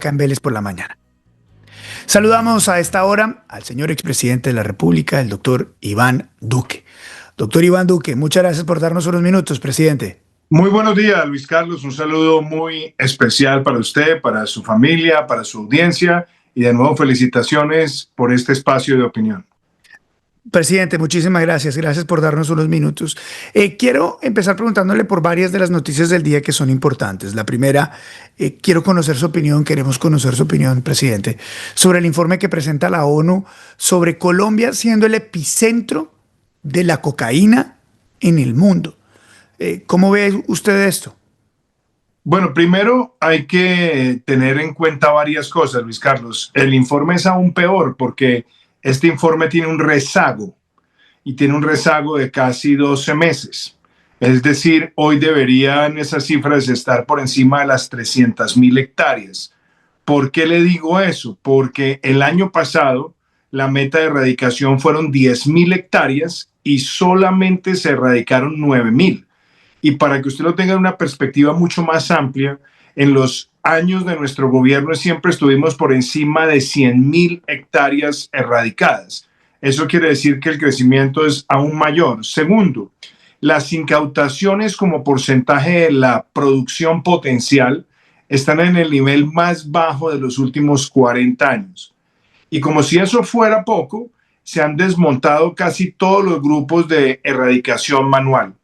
acá en Vélez por la mañana. Saludamos a esta hora al señor expresidente de la República, el doctor Iván Duque. Doctor Iván Duque, muchas gracias por darnos unos minutos, presidente. Muy buenos días, Luis Carlos. Un saludo muy especial para usted, para su familia, para su audiencia y de nuevo felicitaciones por este espacio de opinión. Presidente, muchísimas gracias. Gracias por darnos unos minutos. Quiero empezar preguntándole por varias de las noticias del día que son importantes. La primera, quiero conocer su opinión, queremos conocer su opinión, presidente, sobre el informe que presenta la ONU sobre Colombia siendo el epicentro de la cocaína en el mundo. ¿Cómo ve usted esto? Bueno, primero hay que tener en cuenta varias cosas, Luis Carlos. El informe es aún peor porque este informe tiene un rezago y tiene un rezago de casi 12 meses. Es decir, hoy deberían esas cifras estar por encima de las 300.000 hectáreas. ¿Por qué le digo eso? Porque el año pasado la meta de erradicación fueron 10.000 hectáreas y solamente se erradicaron 9.000. Y para que usted lo tenga en una perspectiva mucho más amplia, en los años de nuestro gobierno siempre estuvimos por encima de 100.000 hectáreas erradicadas. Eso quiere decir que el crecimiento es aún mayor. Segundo, las incautaciones como porcentaje de la producción potencial están en el nivel más bajo de los últimos 40 años. Y como si eso fuera poco, se han desmontado casi todos los grupos de erradicación manual.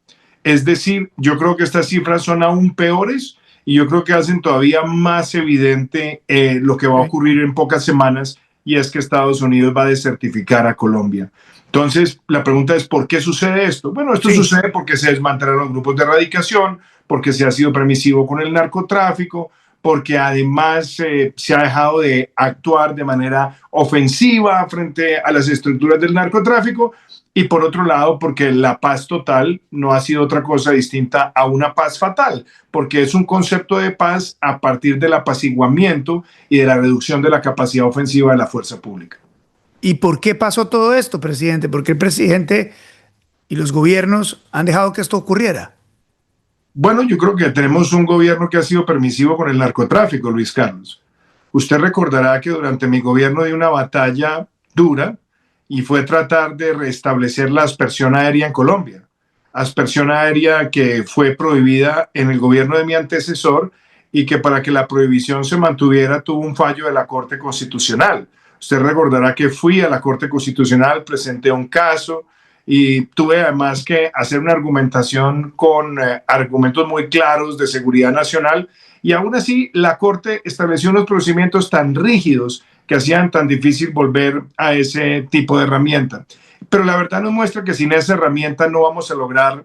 Es decir, yo creo que estas cifras son aún peores y yo creo que hacen todavía más evidente lo que va a ocurrir en pocas semanas, y es que Estados Unidos va a desertificar a Colombia. Entonces, la pregunta es, ¿por qué sucede esto? Bueno, esto sucede porque se desmantelaron los grupos de erradicación, porque se ha sido permisivo con el narcotráfico, porque además se ha dejado de actuar de manera ofensiva frente a las estructuras del narcotráfico, y por otro lado, porque la paz total no ha sido otra cosa distinta a una paz fatal, porque es un concepto de paz a partir del apaciguamiento y de la reducción de la capacidad ofensiva de la fuerza pública. ¿Y por qué pasó todo esto, presidente? ¿Por qué el presidente y los gobiernos han dejado que esto ocurriera? Bueno, yo creo que tenemos un gobierno que ha sido permisivo con el narcotráfico, Luis Carlos. Usted recordará que durante mi gobierno di una batalla dura y fue tratar de restablecer la aspersión aérea en Colombia. Aspersión aérea que fue prohibida en el gobierno de mi antecesor y que para que la prohibición se mantuviera tuvo un fallo de la Corte Constitucional. Usted recordará que fui a la Corte Constitucional, presenté un caso y tuve además que hacer una argumentación con argumentos muy claros de seguridad nacional, y aún así la Corte estableció unos procedimientos tan rígidos que hacían tan difícil volver a ese tipo de herramienta. Pero la verdad nos muestra que sin esa herramienta no vamos a lograr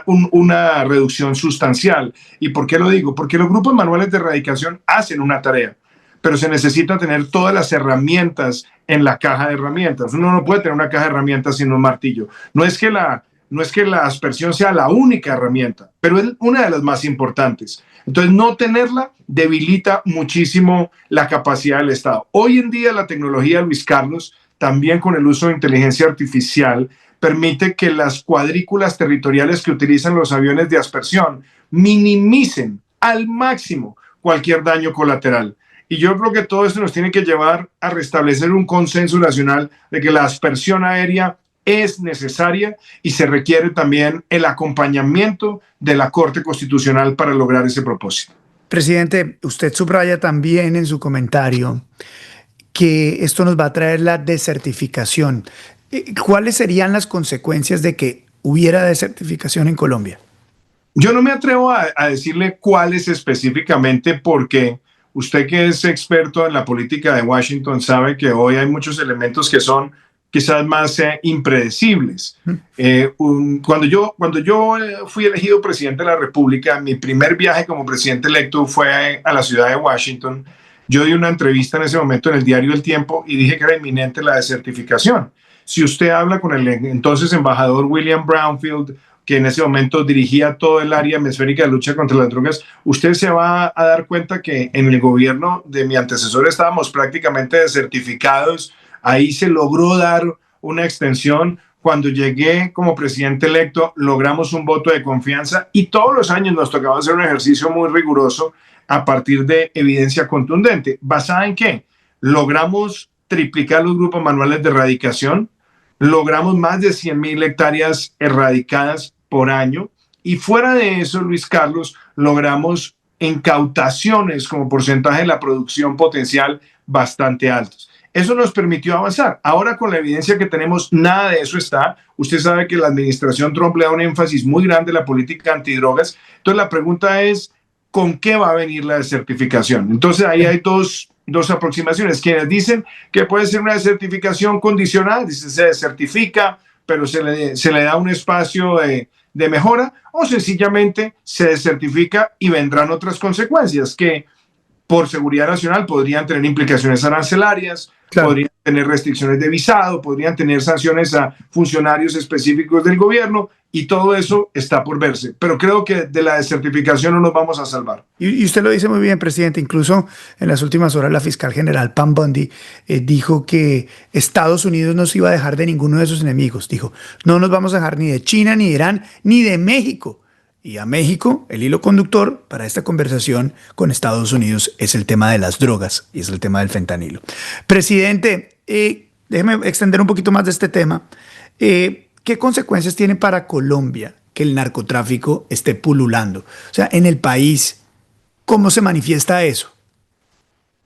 una reducción sustancial. ¿Y por qué lo digo? Porque los grupos manuales de erradicación hacen una tarea, pero se necesita tener todas las herramientas en la caja de herramientas. Uno no puede tener una caja de herramientas sin un martillo. No es que la aspersión sea la única herramienta, pero es una de las más importantes. Entonces, no tenerla debilita muchísimo la capacidad del Estado. Hoy en día la tecnología, Luis Carlos, también con el uso de inteligencia artificial, permite que las cuadrículas territoriales que utilizan los aviones de aspersión minimicen al máximo cualquier daño colateral. Y yo creo que todo esto nos tiene que llevar a restablecer un consenso nacional de que la aspersión aérea es necesaria y se requiere también el acompañamiento de la Corte Constitucional para lograr ese propósito. Presidente, usted subraya también en su comentario que esto nos va a traer la desertificación. ¿Cuáles serían las consecuencias de que hubiera desertificación en Colombia? Yo no me atrevo a decirle cuáles específicamente, porque usted, que es experto en la política de Washington, sabe que hoy hay muchos elementos que son quizás más impredecibles. Cuando yo fui elegido presidente de la República, mi primer viaje como presidente electo fue a la ciudad de Washington. Yo di una entrevista en ese momento en el diario El Tiempo y dije que era inminente la desertificación. Si usted habla con el entonces embajador William Brownfield, que en ese momento dirigía todo el área hemisférica de lucha contra las drogas, usted se va a dar cuenta que en el gobierno de mi antecesor estábamos prácticamente desertificados. Ahí se logró dar una extensión. Cuando llegué como presidente electo, logramos un voto de confianza y todos los años nos tocaba hacer un ejercicio muy riguroso a partir de evidencia contundente. ¿Basada en qué? Logramos triplicar los grupos manuales de erradicación, logramos más de 100,000 hectáreas erradicadas por año y fuera de eso, Luis Carlos, logramos incautaciones como porcentaje de la producción potencial bastante altos. Eso nos permitió avanzar. Ahora con la evidencia que tenemos, nada de eso está. Usted sabe que la administración Trump le da un énfasis muy grande a la política antidrogas. Entonces la pregunta es, ¿con qué va a venir la desertificación? Entonces ahí hay dos aproximaciones. Quienes dicen que puede ser una desertificación condicional, dice se desertifica, pero se le da un espacio de mejora, o sencillamente se desertifica y vendrán otras consecuencias que por seguridad nacional podrían tener implicaciones arancelarias, claro, podrían tener restricciones de visado, podrían tener sanciones a funcionarios específicos del gobierno y todo eso está por verse. Pero creo que de la desertificación no nos vamos a salvar. Y usted lo dice muy bien, presidente. Incluso en las últimas horas la fiscal general Pam Bondi dijo que Estados Unidos no se iba a dejar de ninguno de sus enemigos. Dijo, no nos vamos a dejar ni de China, ni de Irán, ni de México. Y a México, el hilo conductor para esta conversación con Estados Unidos es el tema de las drogas y es el tema del fentanilo. Presidente, déjeme extender un poquito más de este tema. ¿Qué consecuencias tiene para Colombia que el narcotráfico esté pululando? O sea, en el país, ¿cómo se manifiesta eso?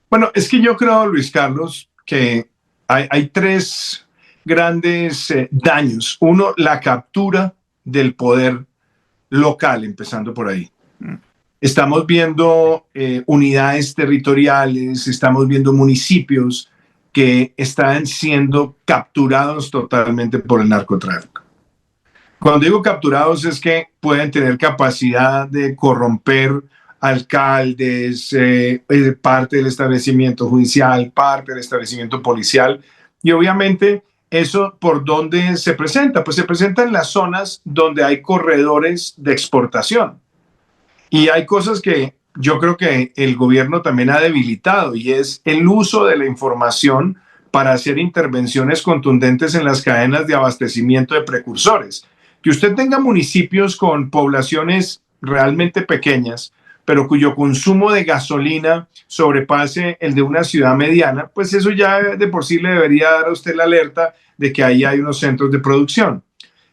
Bueno, es que yo creo, Luis Carlos, que hay tres grandes daños. Uno, la captura del poder local, empezando por ahí. Estamos viendo unidades territoriales, estamos viendo municipios que están siendo capturados totalmente por el narcotráfico. Cuando digo capturados es que pueden tener capacidad de corromper alcaldes, parte del establecimiento judicial, parte del establecimiento policial y obviamente ¿eso por dónde se presenta? Pues se presenta en las zonas donde hay corredores de exportación. Y hay cosas que yo creo que el gobierno también ha debilitado y es el uso de la información para hacer intervenciones contundentes en las cadenas de abastecimiento de precursores. Que usted tenga municipios con poblaciones realmente pequeñas, pero cuyo consumo de gasolina sobrepase el de una ciudad mediana, pues eso ya de por sí le debería dar a usted la alerta de que ahí hay unos centros de producción.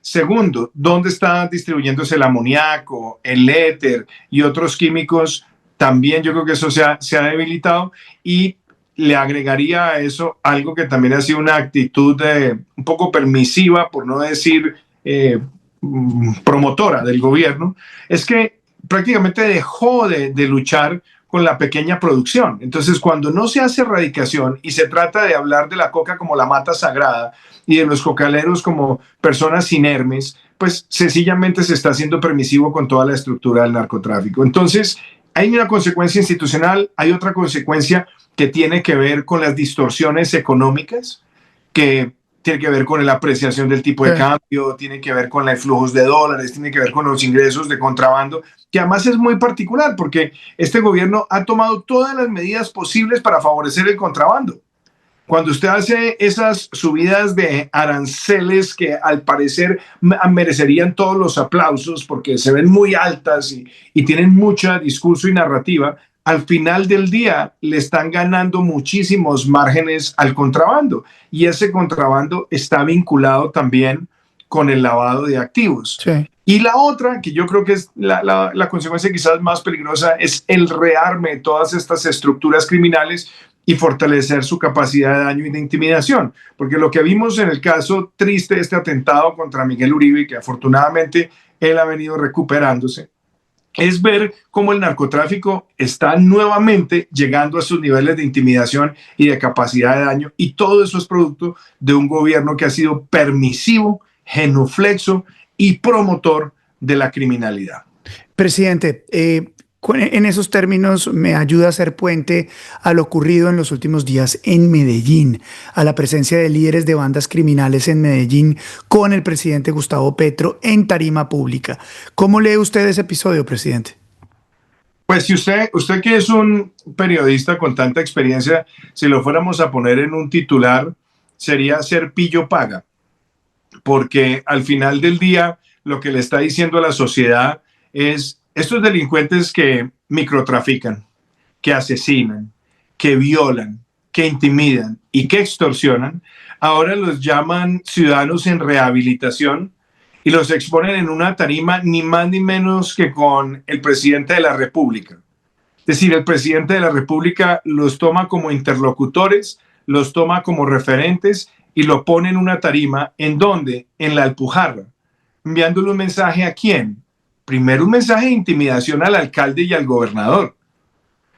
Segundo, ¿dónde está distribuyéndose el amoníaco, el éter y otros químicos? También yo creo que eso se ha debilitado y le agregaría a eso algo que también ha sido una actitud un poco permisiva, por no decir promotora del gobierno, es que prácticamente dejó de luchar con la pequeña producción. Entonces, cuando no se hace erradicación y se trata de hablar de la coca como la mata sagrada y de los cocaleros como personas inermes, pues sencillamente se está haciendo permisivo con toda la estructura del narcotráfico. Entonces, hay una consecuencia institucional, hay otra consecuencia que tiene que ver con las distorsiones económicas, que tiene que ver con la apreciación del tipo de cambio, tiene que ver con los flujos de dólares, tiene que ver con los ingresos de contrabando, que además es muy particular porque este gobierno ha tomado todas las medidas posibles para favorecer el contrabando. Cuando usted hace esas subidas de aranceles que al parecer merecerían todos los aplausos porque se ven muy altas y tienen mucho discurso y narrativa, al final del día le están ganando muchísimos márgenes al contrabando y ese contrabando está vinculado también con el lavado de activos. Sí. Y la otra, que yo creo que es la consecuencia quizás más peligrosa, es el rearme de todas estas estructuras criminales y fortalecer su capacidad de daño y de intimidación. Porque lo que vimos en el caso triste de este atentado contra Miguel Uribe, que afortunadamente él ha venido recuperándose, es ver cómo el narcotráfico está nuevamente llegando a sus niveles de intimidación y de capacidad de daño, y todo eso es producto de un gobierno que ha sido permisivo, genuflexo y promotor de la criminalidad. Presidente, en esos términos me ayuda a hacer puente a lo ocurrido en los últimos días en Medellín, a la presencia de líderes de bandas criminales en Medellín con el presidente Gustavo Petro en tarima pública. ¿Cómo lee usted ese episodio, presidente? Pues si usted que es un periodista con tanta experiencia, si lo fuéramos a poner en un titular, sería ser pillo paga, porque al final del día lo que le está diciendo a la sociedad es estos delincuentes que microtrafican, que asesinan, que violan, que intimidan y que extorsionan, ahora los llaman ciudadanos en rehabilitación y los exponen en una tarima ni más ni menos que con el presidente de la República. Es decir, el presidente de la República los toma como interlocutores, los toma como referentes y lo pone en una tarima en donde, en la Alpujarra, enviándole un mensaje a quién. Primero un mensaje de intimidación al alcalde y al gobernador.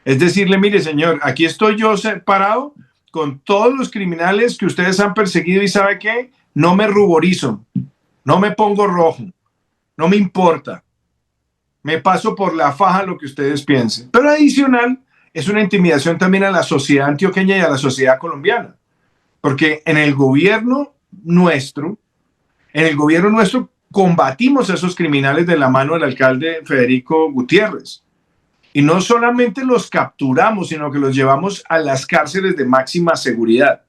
Es decirle, mire señor, aquí estoy yo parado con todos los criminales que ustedes han perseguido y ¿sabe qué? No me ruborizo, no me pongo rojo, no me importa. Me paso por la faja lo que ustedes piensen. Pero adicional, es una intimidación también a la sociedad antioqueña y a la sociedad colombiana. Porque en el gobierno nuestro combatimos a esos criminales de la mano del alcalde Federico Gutiérrez. Y no solamente los capturamos, sino que los llevamos a las cárceles de máxima seguridad.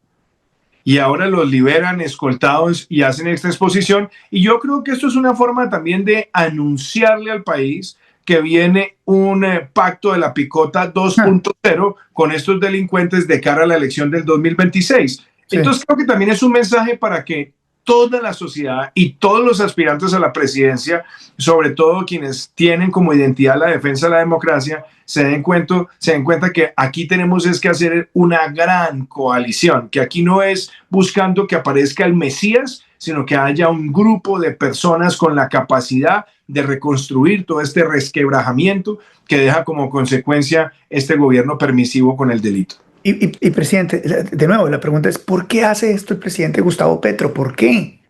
Y ahora los liberan escoltados y hacen esta exposición. Y yo creo que esto es una forma también de anunciarle al país que viene un pacto de la picota 2.0 con estos delincuentes de cara a la elección del 2026. Sí. Entonces creo que también es un mensaje para que toda la sociedad y todos los aspirantes a la presidencia, sobre todo quienes tienen como identidad la defensa de la democracia, se den cuenta que aquí tenemos es que hacer una gran coalición, que aquí no es buscando que aparezca el Mesías, sino que haya un grupo de personas con la capacidad de reconstruir todo este resquebrajamiento que deja como consecuencia este gobierno permisivo con el delito. Y presidente, de nuevo, la pregunta es, ¿por qué hace esto el presidente Gustavo Petro? ¿Por qué?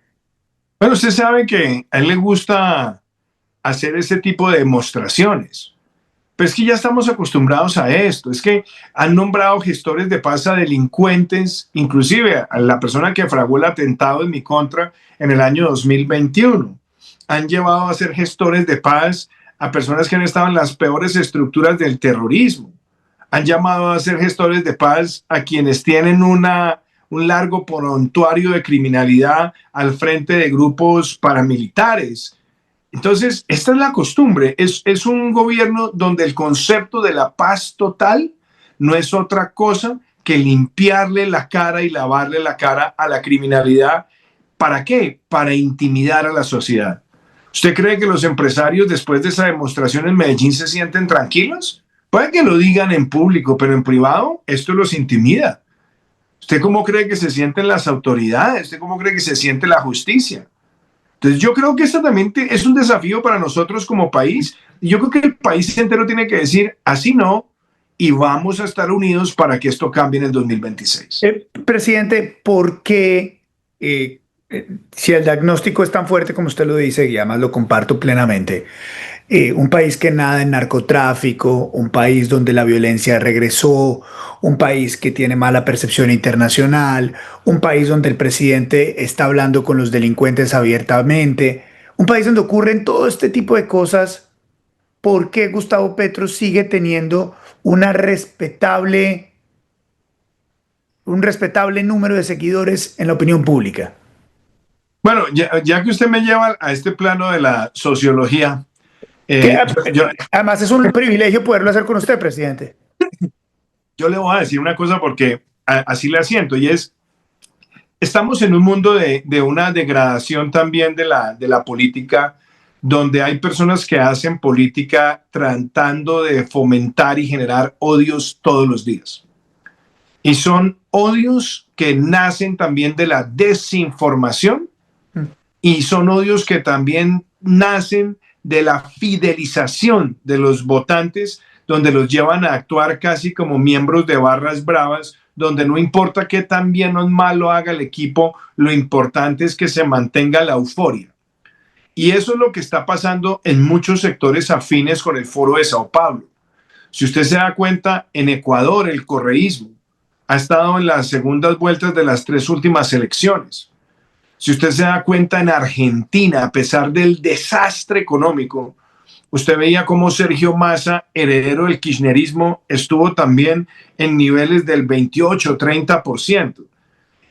Bueno, usted sabe que a él le gusta hacer ese tipo de demostraciones. Pero es que ya estamos acostumbrados a esto. Es que han nombrado gestores de paz a delincuentes, inclusive a la persona que fraguó el atentado en mi contra en el año 2021. Han llevado a ser gestores de paz a personas que han estado en las peores estructuras del terrorismo. Han llamado a ser gestores de paz a quienes tienen un largo prontuario de criminalidad al frente de grupos paramilitares. Entonces, esta es la costumbre. Es un gobierno donde el concepto de la paz total no es otra cosa que limpiarle la cara y lavarle la cara a la criminalidad. ¿Para qué? Para intimidar a la sociedad. ¿Usted cree que los empresarios después de esa demostración en Medellín se sienten tranquilos? Puede que lo digan en público, pero en privado esto los intimida. ¿Usted cómo cree que se sienten las autoridades? ¿Usted cómo cree que se siente la justicia? Entonces yo creo que esto también es un desafío para nosotros como país. Y yo creo que el país entero tiene que decir, así no, y vamos a estar unidos para que esto cambie en el 2026. Presidente, ¿por qué, si el diagnóstico es tan fuerte como usted lo dice, y además lo comparto plenamente, un país que nada en narcotráfico, un país donde la violencia regresó, un país que tiene mala percepción internacional, un país donde el presidente está hablando con los delincuentes abiertamente, un país donde ocurren todo este tipo de cosas? ¿Por qué Gustavo Petro sigue teniendo un respetable número de seguidores en la opinión pública? Bueno, ya que usted me lleva a este plano de la sociología, además es un privilegio poderlo hacer con usted, presidente. Yo le voy a decir una cosa porque así le asiento, y es, estamos en un mundo de una degradación también de la política, donde hay personas que hacen política tratando de fomentar y generar odios todos los días. Y son odios que nacen también de la desinformación y son odios que también nacen de la fidelización de los votantes, donde los llevan a actuar casi como miembros de barras bravas, donde no importa qué tan bien o mal lo haga el equipo, lo importante es que se mantenga la euforia. Y eso es lo que está pasando en muchos sectores afines con el Foro de Sao Paulo. Si usted se da cuenta, en Ecuador el correísmo ha estado en las segundas vueltas de las 3 últimas elecciones. Si usted se da cuenta, en Argentina, a pesar del desastre económico, usted veía cómo Sergio Massa, heredero del kirchnerismo, estuvo también en niveles del 28-30%.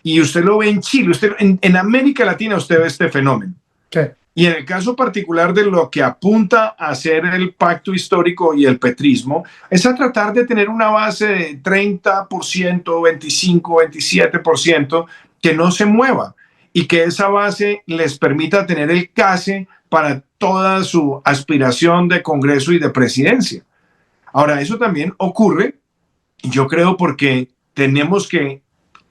Y usted lo ve en Chile, en América Latina usted ve este fenómeno. Sí. Y en el caso particular de lo que apunta a ser el pacto histórico y el petrismo, es a tratar de tener una base de 30%, 25, 27% que no se mueva y que esa base les permita tener el case para toda su aspiración de Congreso y de presidencia. Ahora, eso también ocurre, yo creo, porque tenemos que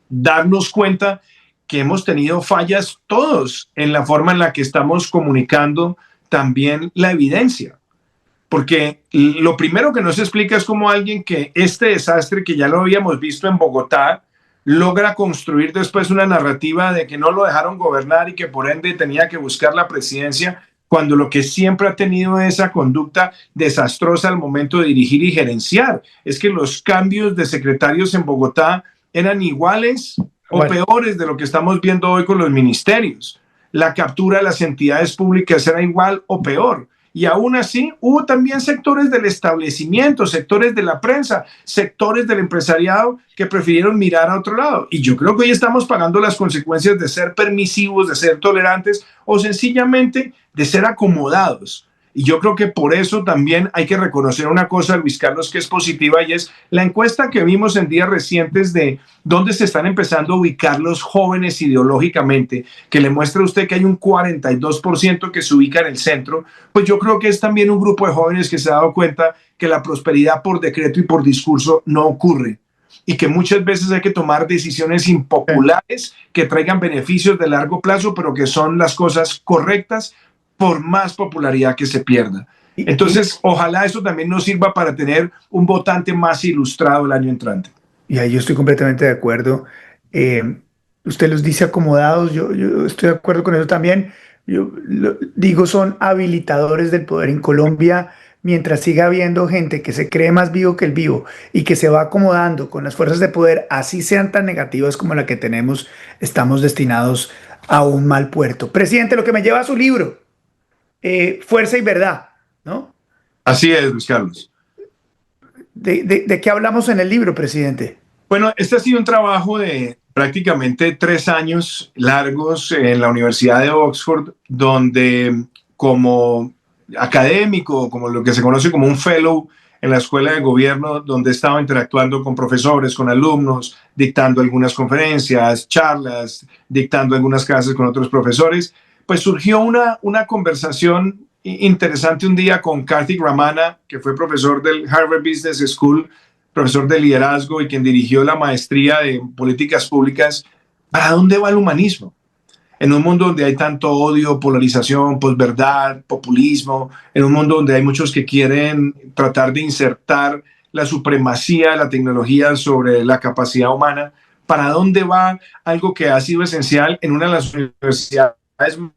darnos cuenta que hemos tenido fallas todos en la forma en la que estamos comunicando también la evidencia. Porque lo primero que no se explica es cómo alguien que este desastre que ya lo habíamos visto en Bogotá logra construir después una narrativa de que no lo dejaron gobernar y que por ende tenía que buscar la presidencia, cuando lo que siempre ha tenido esa conducta desastrosa al momento de dirigir y gerenciar es que los cambios de secretarios en Bogotá eran iguales o peores de lo que estamos viendo hoy con los ministerios. La captura de las entidades públicas era igual o peor. Y aún así hubo también sectores del establecimiento, sectores de la prensa, sectores del empresariado que prefirieron mirar a otro lado. Y yo creo que hoy estamos pagando las consecuencias de ser permisivos, de ser tolerantes o sencillamente de ser acomodados. Y yo creo que por eso también hay que reconocer una cosa, Luis Carlos, que es positiva, y es la encuesta que vimos en días recientes de dónde se están empezando a ubicar los jóvenes ideológicamente, que le muestra a usted que hay un 42% que se ubica en el centro. Pues yo creo que es también un grupo de jóvenes que se ha dado cuenta que la prosperidad por decreto y por discurso no ocurre y que muchas veces hay que tomar decisiones impopulares que traigan beneficios de largo plazo, pero que son las cosas correctas por más popularidad que se pierda. Entonces, ojalá eso también nos sirva para tener un votante más ilustrado el año entrante. Y ahí yo estoy completamente de acuerdo. Usted los dice acomodados, yo estoy de acuerdo con eso también. Yo digo, son habilitadores del poder en Colombia. Mientras siga habiendo gente que se cree más vivo que el vivo y que se va acomodando con las fuerzas de poder, así sean tan negativas como la que tenemos, estamos destinados a un mal puerto. Presidente, lo que me lleva a su libro, Fuerza y Verdad, ¿no? Así es, Luis Carlos. ¿De qué hablamos en el libro, presidente? Bueno, este ha sido un trabajo de prácticamente 3 años largos en la Universidad de Oxford, donde como académico, como lo que se conoce como un fellow en la escuela de gobierno, donde estaba interactuando con profesores, con alumnos, dictando algunas conferencias, charlas, dictando algunas clases con otros profesores, pues surgió una conversación interesante un día con Karthik Ramana, que fue profesor del Harvard Business School, profesor de liderazgo y quien dirigió la maestría de políticas públicas. ¿Para dónde va el humanismo? En un mundo donde hay tanto odio, polarización, posverdad, populismo, en un mundo donde hay muchos que quieren tratar de insertar la supremacía de la tecnología sobre la capacidad humana, ¿para dónde va algo que ha sido esencial en una de las universidades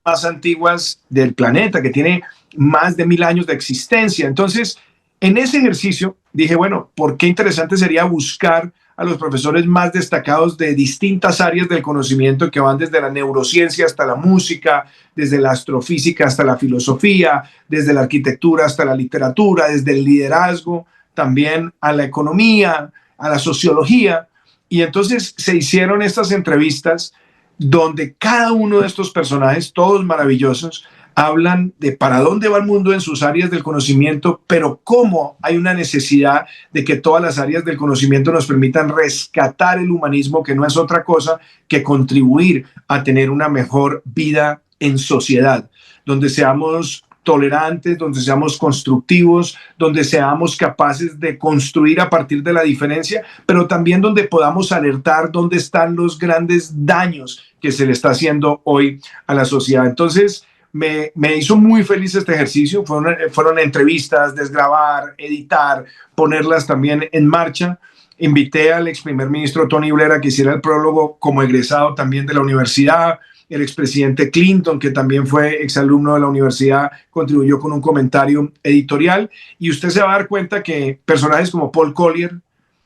más antiguas del planeta, que tiene más de 1000 años de existencia? Entonces, en ese ejercicio dije, bueno, ¿por qué interesante sería buscar a los profesores más destacados de distintas áreas del conocimiento que van desde la neurociencia hasta la música, desde la astrofísica hasta la filosofía, desde la arquitectura hasta la literatura, desde el liderazgo, también a la economía, a la sociología? Y entonces se hicieron estas entrevistas donde cada uno de estos personajes, todos maravillosos, hablan de para dónde va el mundo en sus áreas del conocimiento, pero cómo hay una necesidad de que todas las áreas del conocimiento nos permitan rescatar el humanismo, que no es otra cosa que contribuir a tener una mejor vida en sociedad, donde seamos tolerantes, donde seamos constructivos, donde seamos capaces de construir a partir de la diferencia, pero también donde podamos alertar dónde están los grandes daños que se le está haciendo hoy a la sociedad. Entonces, me hizo muy feliz este ejercicio. Fueron entrevistas, desgrabar, editar, ponerlas también en marcha. Invité al ex primer ministro Tony Blair a que hiciera el prólogo como egresado también de la universidad. El expresidente Clinton, que también fue exalumno de la universidad, contribuyó con un comentario editorial. Y usted se va a dar cuenta que personajes como Paul Collier,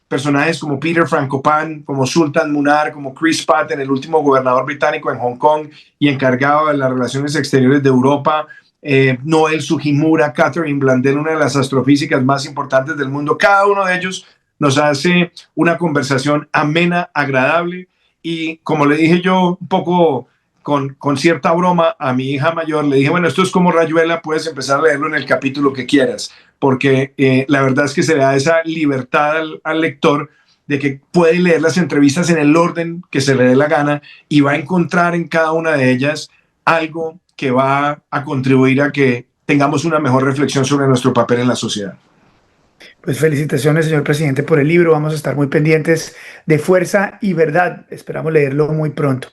personajes como Peter Frankopan, como Sultan Munar, como Chris Patton, el último gobernador británico en Hong Kong y encargado de las relaciones exteriores de Europa, Noel Sugimura, Catherine Blandel, una de las astrofísicas más importantes del mundo. Cada uno de ellos nos hace una conversación amena, agradable y, como le dije yo un poco con cierta broma a mi hija mayor, le dije, bueno, esto es como Rayuela, puedes empezar a leerlo en el capítulo que quieras, porque la verdad es que se le da esa libertad al lector de que puede leer las entrevistas en el orden que se le dé la gana y va a encontrar en cada una de ellas algo que va a contribuir a que tengamos una mejor reflexión sobre nuestro papel en la sociedad. Pues felicitaciones, señor presidente, por el libro. Vamos a estar muy pendientes de Fuerza y Verdad. Esperamos leerlo muy pronto.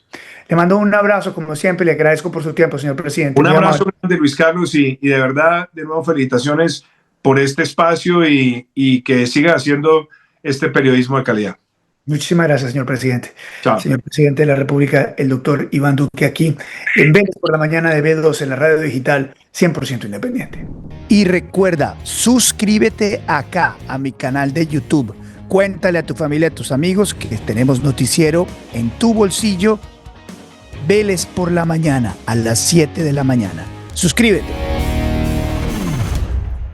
Le mando un abrazo, como siempre, le agradezco por su tiempo, señor presidente. Un abrazo grande, Luis Carlos, y de verdad, de nuevo, felicitaciones por este espacio y que siga haciendo este periodismo de calidad. Muchísimas gracias, señor presidente. Chao. Señor presidente de la República, el doctor Iván Duque, aquí en Vélez por la mañana de B2 en la radio digital 100% independiente. Y recuerda, suscríbete acá a mi canal de YouTube. Cuéntale a tu familia, a tus amigos que tenemos noticiero en tu bolsillo. Vélez por la mañana a las 7 de la mañana. Suscríbete.